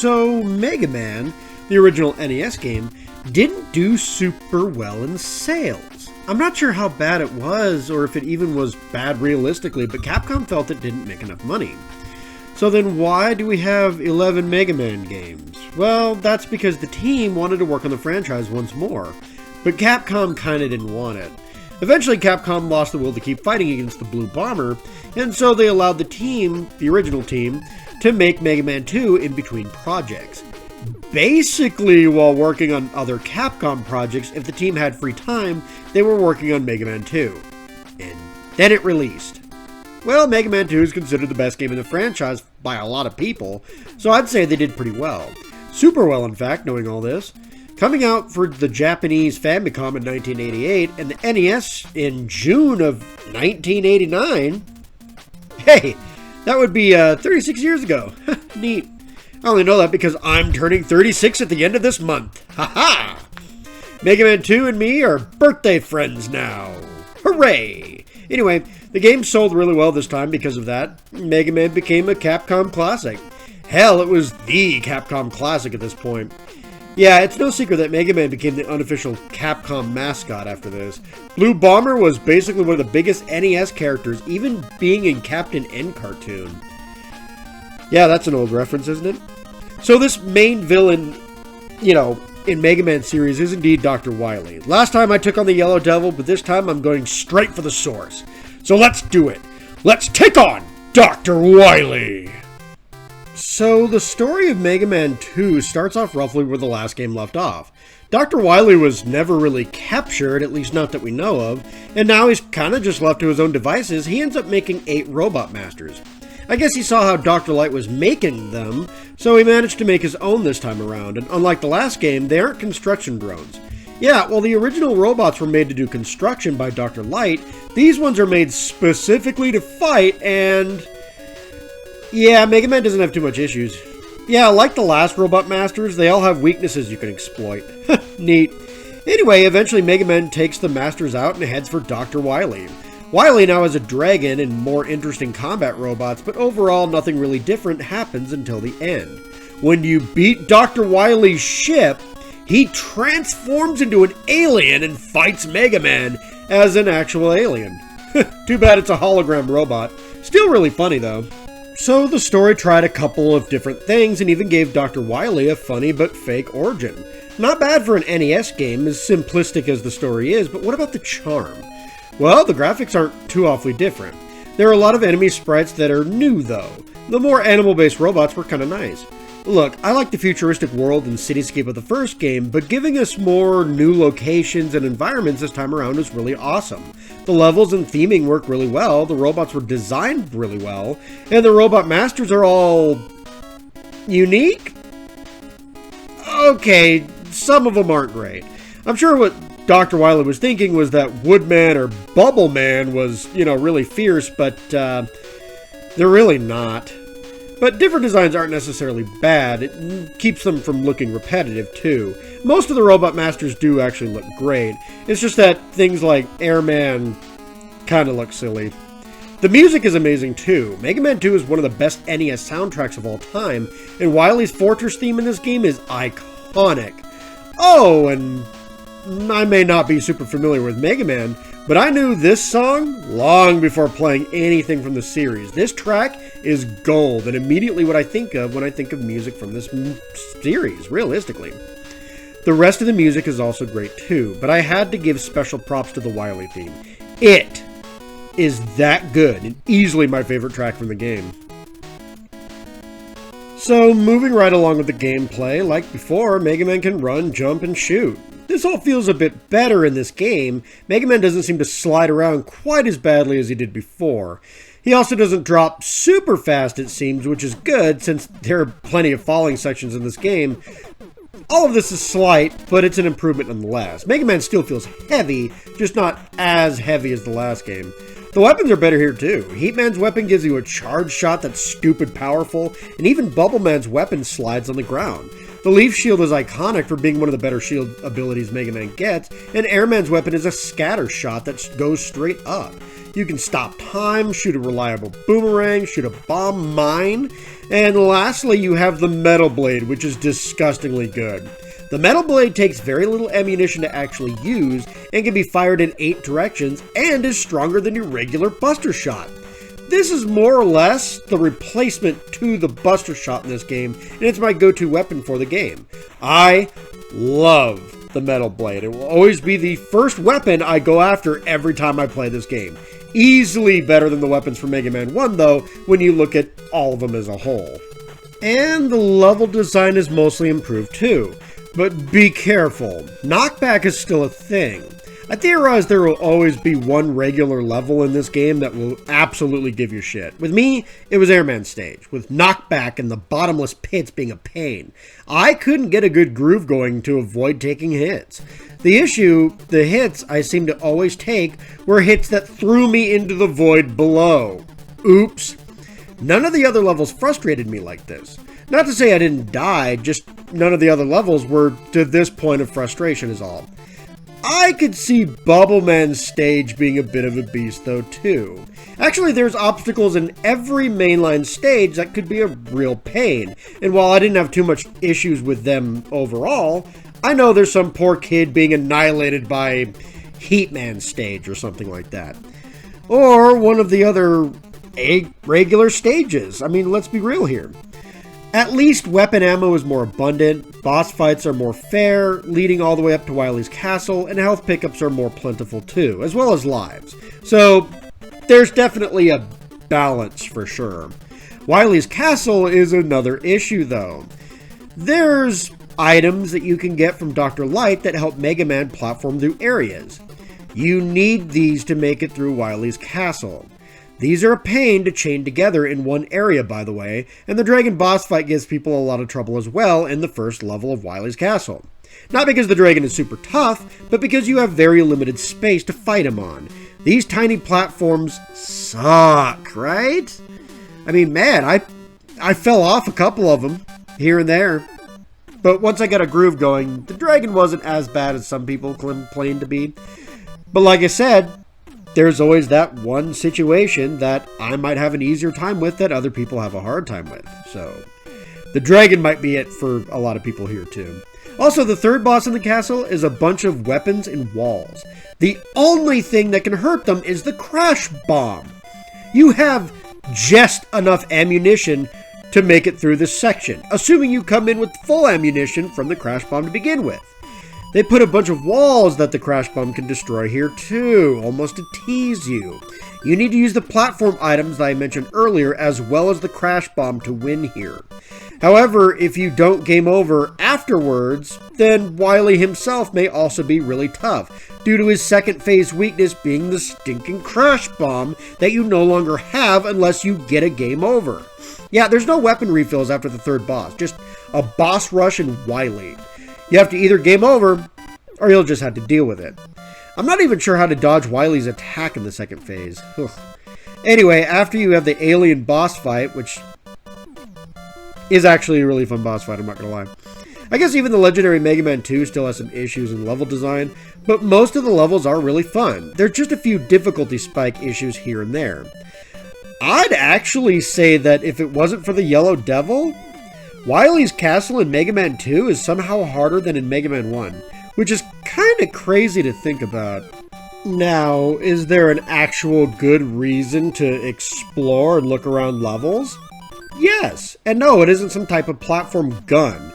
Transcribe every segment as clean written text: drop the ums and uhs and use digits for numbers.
So, Mega Man, the original NES game, didn't do super well in sales. I'm not sure how bad it was, or if it even was bad realistically, but Capcom felt it didn't make enough money. So then why do we have 11 Mega Man games? Well, that's because the team wanted to work on the franchise once more, but Capcom kinda didn't want it. Eventually, Capcom lost the will to keep fighting against the Blue Bomber, and so they allowed the team, the original team, to make Mega Man 2 in between projects. Basically, while working on other Capcom projects, if the team had free time, they were working on Mega Man 2. And then it released. Well, Mega Man 2 is considered the best game in the franchise by a lot of people, so I'd say they did pretty well. Super well, in fact, knowing all this. Coming out for the Japanese Famicom in 1988 and the NES in June of 1989. Hey, that would be 36 years ago. Neat. I only know that because I'm turning 36 at the end of this month. Haha! Mega Man 2 and me are birthday friends now. Hooray! Anyway, the game sold really well this time because of that. Mega Man became a Capcom classic. Hell, it was the Capcom classic at this point. Yeah, it's no secret that Mega Man became the unofficial Capcom mascot after this. Blue Bomber was basically one of the biggest NES characters, even being in Captain N cartoon. Yeah, that's an old reference, isn't it? So this main villain, in Mega Man series is indeed Dr. Wily. Last time I took on the Yellow Devil, but this time I'm going straight for the source. So let's do it. Let's take on Dr. Wily! So the story of Mega Man 2 starts off roughly where the last game left off. Dr. Wily was never really captured, at least not that we know of, and now he's kind of just left to his own devices. He ends up making 8 Robot Masters. I guess he saw how Dr. Light was making them, so he managed to make his own this time around, and unlike the last game, they aren't construction drones. Yeah, well, the original robots were made to do construction by Dr. Light. These ones are made specifically to fight, and yeah, Mega Man doesn't have too much issues. Yeah, like the last Robot Masters, they all have weaknesses you can exploit. Neat. Anyway, eventually Mega Man takes the Masters out and heads for Dr. Wily. Wily now has a dragon and more interesting combat robots, but overall nothing really different happens until the end. When you beat Dr. Wily's ship, he transforms into an alien and fights Mega Man as an actual alien. Too bad it's a hologram robot. Still really funny though. So the story tried a couple of different things and even gave Dr. Wily a funny but fake origin. Not bad for an NES game, as simplistic as the story is, but what about the charm? Well, the graphics aren't too awfully different. There are a lot of enemy sprites that are new though. The more animal-based robots were kinda nice. Look, I like the futuristic world and cityscape of the first game, but giving us more new locations and environments this time around is really awesome. The levels and theming work really well, the robots were designed really well, and the Robot Masters are all unique? Okay, some of them aren't great. I'm sure what Dr. Wily was thinking was that Woodman or Bubble Man was, really fierce, but they're really not. But different designs aren't necessarily bad. It keeps them from looking repetitive, too. Most of the Robot Masters do actually look great. It's just that things like Airman kind of look silly. The music is amazing, too. Mega Man 2 is one of the best NES soundtracks of all time, and Wily's Fortress theme in this game is iconic. Oh, and I may not be super familiar with Mega Man, but I knew this song long before playing anything from the series. This track is gold, and immediately what I think of when I think of music from this series, realistically. The rest of the music is also great too, but I had to give special props to the Wily theme. It is that good, and easily my favorite track from the game. So, moving right along with the gameplay, like before, Mega Man can run, jump, and shoot. This all feels a bit better in this game. Mega Man doesn't seem to slide around quite as badly as he did before. He also doesn't drop super fast, it seems, which is good, since there are plenty of falling sections in this game. All of this is slight, but it's an improvement nonetheless. Mega Man still feels heavy, just not as heavy as the last game. The weapons are better here too. Heatman's weapon gives you a charge shot that's stupid powerful, and even Bubbleman's weapon slides on the ground. The Leaf Shield is iconic for being one of the better shield abilities Mega Man gets, and Airman's weapon is a scatter shot that goes straight up. You can stop time, shoot a reliable boomerang, shoot a bomb mine, and lastly you have the Metal Blade, which is disgustingly good. The Metal Blade takes very little ammunition to actually use and can be fired in 8 directions and is stronger than your regular Buster Shot. This is more or less the replacement to the Buster Shot in this game, and it's my go-to weapon for the game. I love the Metal Blade. It will always be the first weapon I go after every time I play this game. Easily better than the weapons from Mega Man 1 though, when you look at all of them as a whole. And the level design is mostly improved too. But be careful, knockback is still a thing. I theorize there will always be one regular level in this game that will absolutely give you shit. With me, it was Airman Stage, with knockback and the bottomless pits being a pain. I couldn't get a good groove going to avoid taking hits. The issue, the hits I seemed to always take were hits that threw me into the void below. Oops. None of the other levels frustrated me like this. Not to say I didn't die, just none of the other levels were to this point of frustration is all. I could see Bubble Man's stage being a bit of a beast though too. Actually, there's obstacles in every mainline stage that could be a real pain, and while I didn't have too much issues with them overall, I know there's some poor kid being annihilated by Heatman stage or something like that. Or one of the other regular stages. I mean, let's be real here. At least weapon ammo is more abundant, boss fights are more fair, leading all the way up to Wily's castle, and health pickups are more plentiful too, as well as lives. So, there's definitely a balance for sure. Wily's castle is another issue though. There's items that you can get from Dr. Light that help Mega Man platform through areas. You need these to make it through Wily's castle. These are a pain to chain together in one area, by the way, and the dragon boss fight gives people a lot of trouble as well in the first level of Wily's castle. Not because the dragon is super tough, but because you have very limited space to fight him on. These tiny platforms suck, right? I mean, man, I fell off a couple of them, here and there. But once I got a groove going, the dragon wasn't as bad as some people claim to be. But like I said, there's always that one situation that I might have an easier time with that other people have a hard time with. So, the dragon might be it for a lot of people here too. Also, the third boss in the castle is a bunch of weapons and walls. The only thing that can hurt them is the crash bomb. You have just enough ammunition to make it through this section, assuming you come in with full ammunition from the crash bomb to begin with. They put a bunch of walls that the crash bomb can destroy here too, almost to tease you. You need to use the platform items that I mentioned earlier as well as the crash bomb to win here. However, if you don't game over afterwards, then Wily himself may also be really tough, due to his second phase weakness being the stinking crash bomb that you no longer have unless you get a game over. Yeah, there's no weapon refills after the third boss, just a boss rush and Wily. You have to either game over, or you'll just have to deal with it. I'm not even sure how to dodge Wily's attack in the second phase. Ugh. Anyway, after you have the alien boss fight, which is actually a really fun boss fight, I'm not gonna lie. I guess even the legendary Mega Man 2 still has some issues in level design, but most of the levels are really fun. There's just a few difficulty spike issues here and there. I'd actually say that if it wasn't for the Yellow Devil, Wily's castle in Mega Man 2 is somehow harder than in Mega Man 1, which is kinda crazy to think about. Now, is there an actual good reason to explore and look around levels? Yes, and no, it isn't some type of platform gun.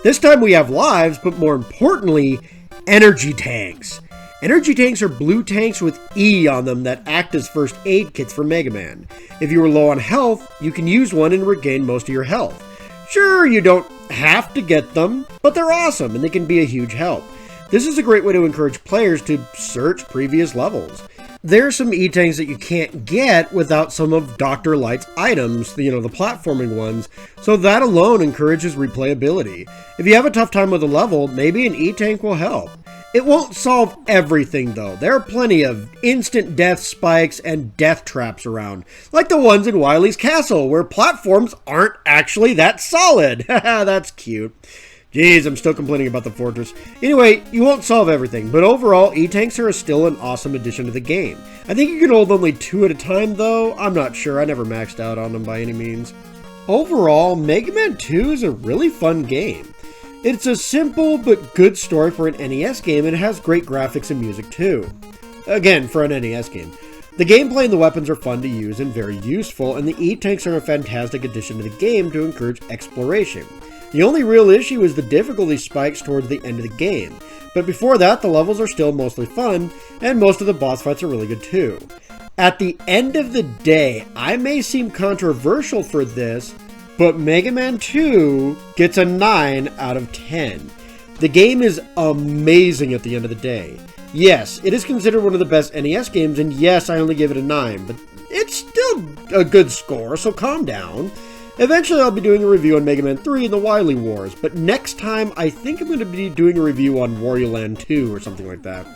This time we have lives, but more importantly, energy tanks. Energy tanks are blue tanks with E on them that act as first aid kits for Mega Man. If you are low on health, you can use one and regain most of your health. Sure, you don't have to get them, but they're awesome and they can be a huge help. This is a great way to encourage players to search previous levels. There are some E-tanks that you can't get without some of Dr. Light's items, the platforming ones, so that alone encourages replayability. If you have a tough time with a level, maybe an E-tank will help. It won't solve everything though. There are plenty of instant death spikes and death traps around, like the ones in Wily's castle, where platforms aren't actually that solid. Haha, that's cute. Jeez, I'm still complaining about the fortress. Anyway, you won't solve everything, but overall, E-Tanks are still an awesome addition to the game. I think you can hold only 2 at a time, though. I'm not sure. I never maxed out on them by any means. Overall, Mega Man 2 is a really fun game. It's a simple but good story for an NES game, and it has great graphics and music, too. Again, for an NES game. The gameplay and the weapons are fun to use and very useful, and the E-Tanks are a fantastic addition to the game to encourage exploration. The only real issue is the difficulty spikes towards the end of the game, but before that the levels are still mostly fun, and most of the boss fights are really good too. At the end of the day, I may seem controversial for this, but Mega Man 2 gets a 9 out of 10. The game is amazing at the end of the day. Yes, it is considered one of the best NES games, and yes, I only give it a 9, but it's still a good score, so calm down. Eventually, I'll be doing a review on Mega Man 3 and the Wily Wars, but next time, I think I'm going to be doing a review on Wario Land 2 or something like that.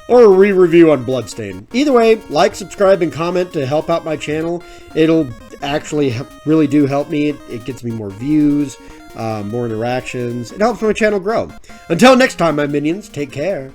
Or a re-review on Bloodstain. Either way, like, subscribe, and comment to help out my channel. It'll actually really do help me. It gets me more views, more interactions. It helps my channel grow. Until next time, my minions, take care.